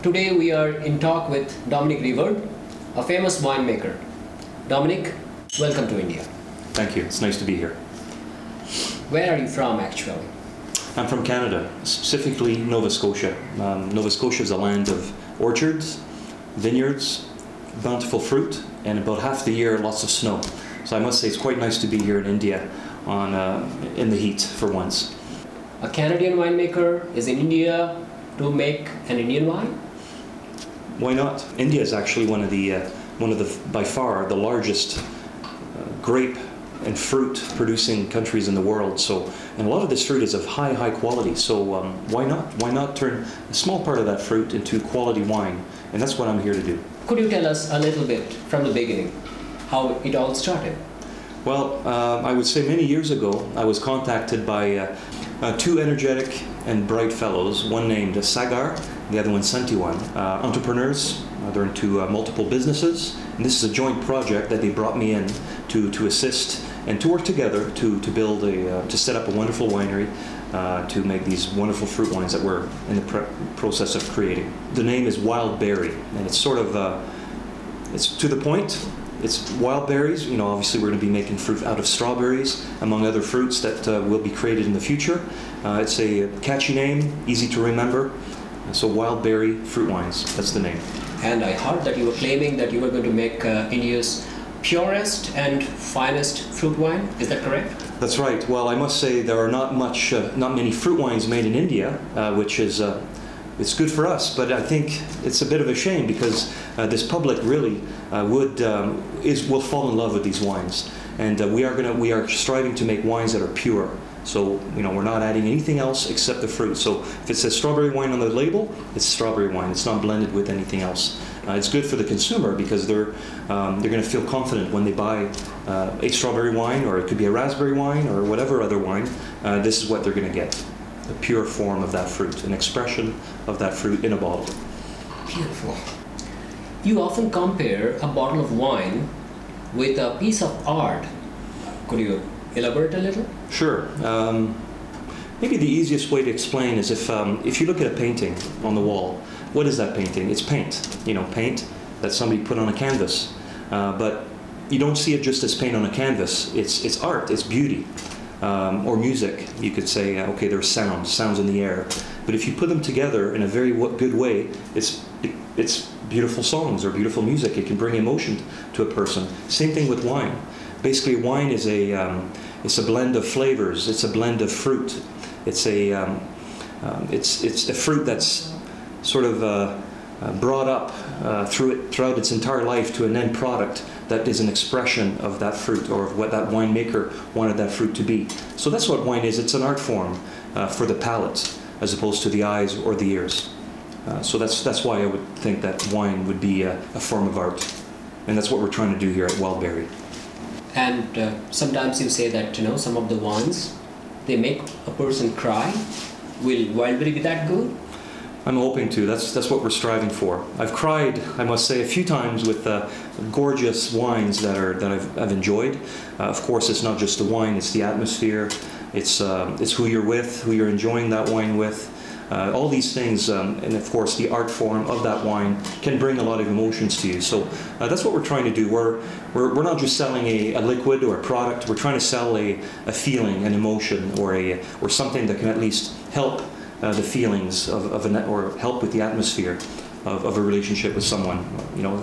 Today we are in talk with Dominic Rivard, a famous winemaker. Dominic, welcome to India. Thank you. It's nice to be here. Where are you from actually? I'm from Canada, specifically Nova Scotia. Nova Scotia is a land of orchards, vineyards, bountiful fruit, and about half the year lots of snow. So I must say it's quite nice to be here in India in the heat for once. A Canadian winemaker is in India to make an Indian wine? Why not? India is actually one of the by far the largest grape and fruit producing countries in the world. So, and a lot of this fruit is of high quality. So why not? Why not turn a small part of that fruit into quality wine? And that's what I'm here to do. Could you tell us a little bit from the beginning how it all started? Well, I would say many years ago I was contacted by two energetic and bright fellows, one named Sagar, the other one Santiwan, entrepreneurs. They're into multiple businesses, and this is a joint project that they brought me in to assist and to work together to build to set up a wonderful winery to make these wonderful fruit wines that we're in the process of creating. The name is Wild Berry, and it's sort of it's to the point. It's wild berries. You know, obviously we're going to be making fruit out of strawberries, among other fruits that will be created in the future. It's a catchy name, easy to remember. So Wild Berry Fruit Wines, that's the name. And I heard that you were claiming that you were going to make India's purest and finest fruit wine. Is that correct? That's right. Well, I must say there are not many fruit wines made in India, which is it's good for us, but I think it's a bit of a shame because this public really will fall in love with these wines, and we are striving to make wines that are pure. So we're not adding anything else except the fruit. So if it says strawberry wine on the label, it's strawberry wine. It's not blended with anything else. It's good for the consumer because they're going to feel confident when they buy a strawberry wine, or it could be a raspberry wine or whatever other wine. This is what they're going to get. The pure form of that fruit, an expression of that fruit in a bottle. Beautiful. You often compare a bottle of wine with a piece of art. Could you elaborate a little? Sure. Maybe the easiest way to explain is if you look at a painting on the wall, what is that painting? It's paint. Paint that somebody put on a canvas. But you don't see it just as paint on a canvas. It's art. It's beauty. Or music, you could say, okay, there's sounds in the air. But if you put them together in a very good way, it's beautiful songs or beautiful music. It can bring emotion to a person. Same thing with wine. Basically, wine is it's a blend of flavors. It's a blend of fruit. It's a fruit that's sort of brought up throughout its entire life to an end product that is an expression of that fruit or of what that winemaker wanted that fruit to be. So that's what wine is. It's an art form for the palate as opposed to the eyes or the ears. So that's why I would think that wine would be a form of art. And that's what we're trying to do here at Wild Berry. And sometimes you say that some of the wines, they make a person cry. Will Wild Berry be that good? I'm hoping to. That's what we're striving for. I've cried, I must say, a few times with gorgeous wines that I've enjoyed. Of course, it's not just the wine; it's the atmosphere. It's who you're with, who you're enjoying that wine with. All these things, and of course, the art form of that wine can bring a lot of emotions to you. So that's what we're trying to do. We're not just selling a liquid or a product. We're trying to sell a feeling, an emotion, or something that can at least help the feelings or help with the atmosphere of a relationship with someone.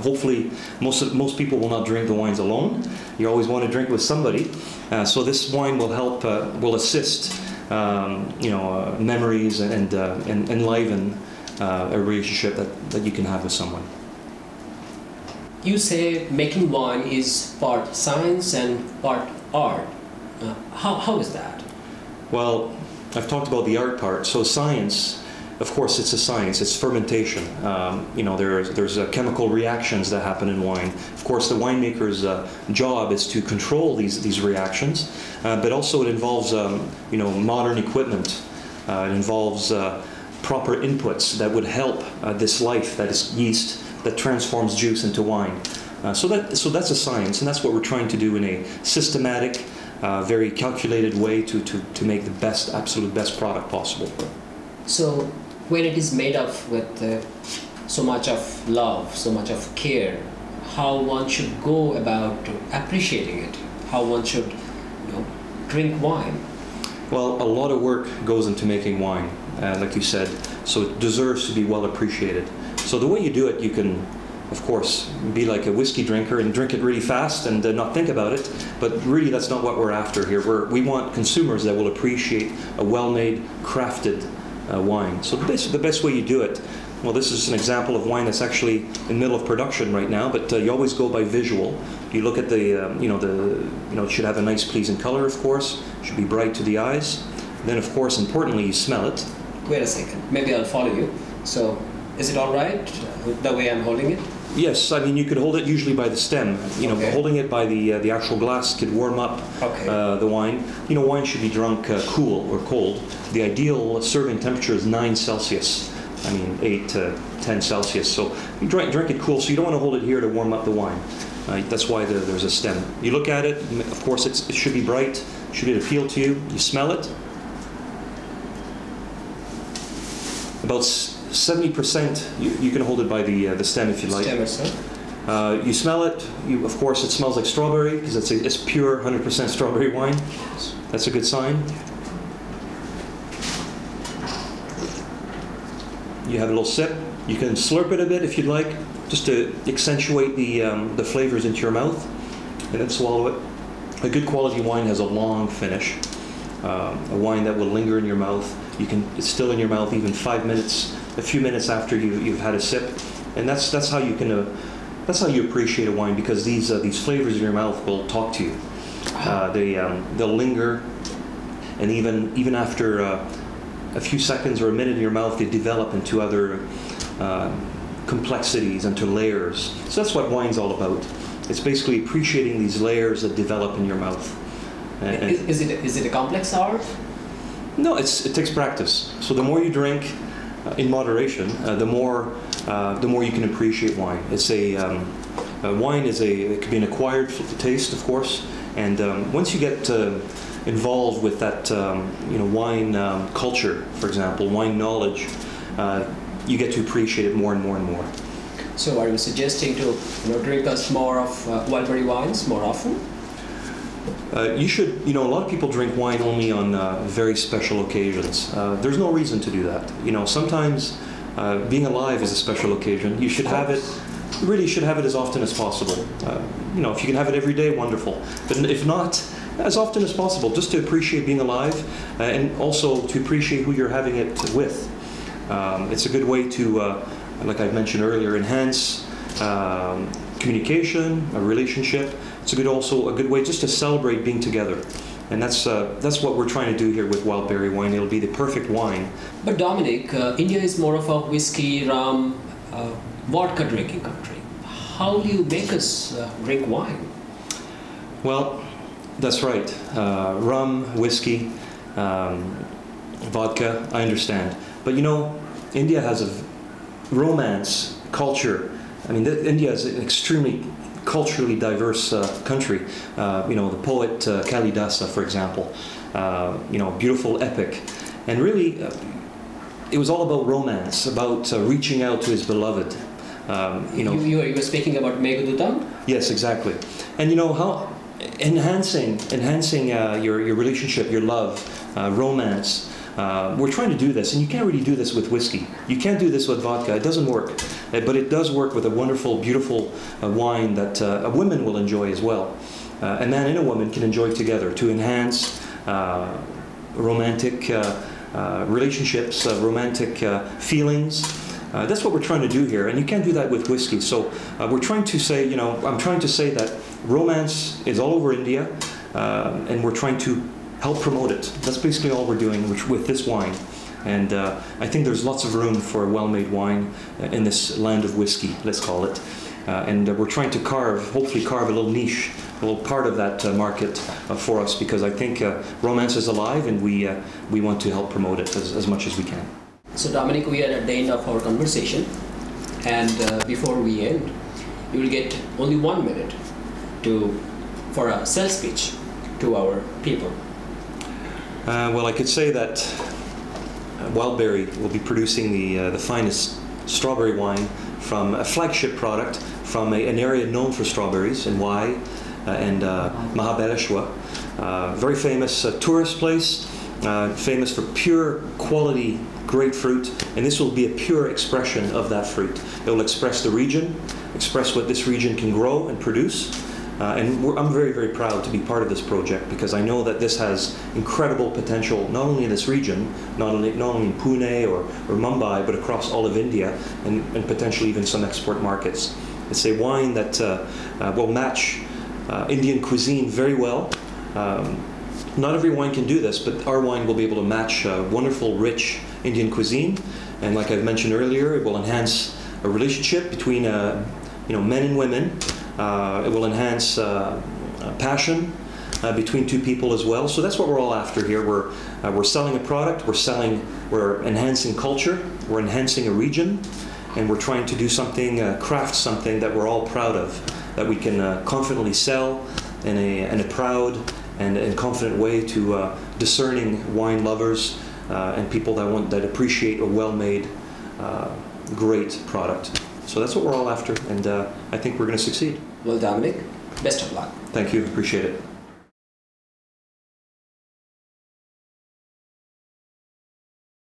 Hopefully most people will not drink the wines alone. You always want to drink with somebody. So this wine will help, will assist, memories and enliven a relationship that you can have with someone. You say making wine is part science and part art. How is that? Well, I've talked about the art part. So science, of course, it's a science. It's fermentation. There's chemical reactions that happen in wine. Of course, the winemaker's job is to control these reactions, but also it involves modern equipment. It involves proper inputs that would help this life that is yeast that transforms juice into wine. So that's a science, and that's what we're trying to do in a systematic, very calculated way to make the absolute best product possible. So when it is made up with so much of love, so much of care, how one should go about appreciating it, how one should, drink wine? Well, a lot of work goes into making wine, like you said, so it deserves to be well appreciated. So the way you do it, you can, of course, be like a whiskey drinker and drink it really fast and not think about it, but really that's not what we're after here. We want consumers that will appreciate a well-made, crafted wine. So the best way you do it, well, this is an example of wine that's actually in the middle of production right now, but you always go by visual. You look at it should have a nice pleasing color, of course, it should be bright to the eyes. Then, of course, importantly, you smell it. Wait a second, maybe I'll follow you. So, is it all right the way I'm holding it? Yes, I mean you could hold it usually by the stem. Okay. Holding it by the actual glass could warm up the wine. Wine should be drunk cool or cold. The ideal serving temperature is 9 Celsius. I mean 8 to 10 Celsius. So you drink it cool. So you don't want to hold it here to warm up the wine. That's why there's a stem. You look at it. Of course, it should be bright. Should it appeal to you? You smell it. About 70%, you can hold it by the stem if you like. You smell it. Of course, it smells like strawberry because it's pure 100% strawberry wine. That's a good sign. You have a little sip. You can slurp it a bit if you'd like, just to accentuate the flavors into your mouth, and then swallow it. A good quality wine has a long finish. A wine that will linger in your mouth. It's still in your mouth even 5 minutes, a few minutes after you've had a sip, and that's how you appreciate a wine, because these flavors in your mouth will talk to you. They'll linger, and even after a few seconds or a minute in your mouth, they develop into other complexities, into layers. So that's what wine's all about. It's basically appreciating these layers that develop in your mouth. Is it a complex art? No, it takes practice. So the more you drink in moderation, the more you can appreciate wine. Wine it can be an acquired taste, of course, and once you get involved with that wine culture, for example, wine knowledge, you get to appreciate it more and more and more. So are you suggesting to drink us more of wildberry wines more often? You should. A lot of people drink wine only on very special occasions. There's no reason to do that. Sometimes being alive is a special occasion. You should have it. You really should have it as often as possible. If you can have it every day, wonderful. But if not, as often as possible, just to appreciate being alive, and also to appreciate who you're having it with. It's a good way to, like I mentioned earlier, enhance communication, a relationship. It's also a good way just to celebrate being together, and that's what we're trying to do here with wildberry wine. It'll be the perfect wine. But Dominic, India is more of a whiskey, rum, vodka drinking country. How do you make us drink wine? Well, that's right. Rum, whiskey, vodka. I understand, but India has a romance culture. I mean, India is an extremely culturally diverse country. The poet Kalidasa, for example, beautiful epic, and really it was all about romance, about reaching out to his beloved. You were speaking about Meghadutam? Yes, exactly. And how enhancing your relationship, your love, romance. We're trying to do this, and you can't really do this with whiskey. You can't do this with vodka. It doesn't work. But it does work with a wonderful, beautiful wine that a woman will enjoy as well. A man and a woman can enjoy together to enhance romantic relationships, romantic feelings. That's what we're trying to do here, and you can't do that with whiskey. So we're trying to say, I'm trying to say that romance is all over India, and we're trying to help promote it. That's basically all we're doing with this wine. And I think there's lots of room for a well-made wine in this land of whiskey, let's call it. And we're trying to hopefully carve a little niche, a little part of that market for us, because I think romance is alive, and we want to help promote it as much as we can. So Dominic, we are at the end of our conversation, and before we end, you will get only 1 minute for a sales pitch to our people. Well, I could say that Wildberry will be producing the finest strawberry wine from a flagship product from an area known for strawberries in Wai and Mahabaleshwar. Very famous tourist place, famous for pure quality grapefruit, and this will be a pure expression of that fruit. It will express the region, express what this region can grow and produce. I'm very, very proud to be part of this project because I know that this has incredible potential not only in this region, not only in Pune or Mumbai, but across all of India and potentially even some export markets. It's a wine that will match Indian cuisine very well. Not every wine can do this, but our wine will be able to match wonderful, rich Indian cuisine. And like I've mentioned earlier, it will enhance a relationship between men and women. It will enhance passion between two people as well. So that's what we're all after here. We're selling a product. We're enhancing culture. We're enhancing a region, and we're trying to do something, craft something that we're all proud of, that we can confidently sell in a proud and confident way to discerning wine lovers and people that appreciate a well-made, great product. So that's what we're all after, and I think we're going to succeed. Well, Dominic, best of luck. Thank you. Appreciate it.